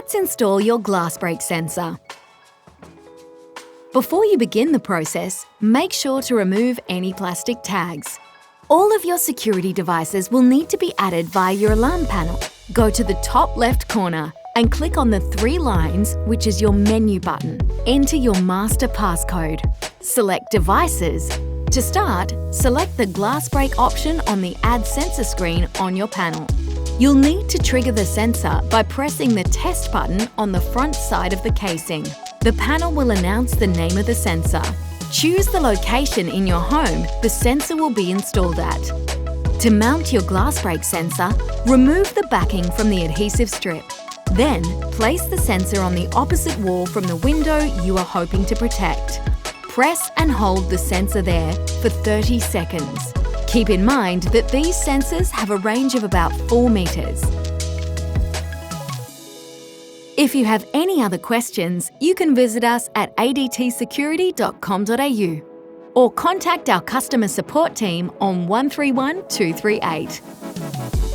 Let's install your glass break sensor. Before you begin the process, make sure to remove any plastic tags. All of your security devices will need to be added via your alarm panel. Go to the top left corner and click on the 3 lines, which is your menu button. Enter your master passcode. Select Devices. To start, select the glass break option on the Add Sensor screen on your panel. You'll need to trigger the sensor by pressing the Test button on the front side of the casing. The panel will announce the name of the sensor. Choose the location in your home the sensor will be installed at. To mount your glass break sensor, remove the backing from the adhesive strip. Then, place the sensor on the opposite wall from the window you are hoping to protect. Press and hold the sensor there for 30 seconds. Keep in mind that these sensors have a range of about 4 meters. If you have any other questions, you can visit us at adtsecurity.com.au or contact our customer support team on 131 238.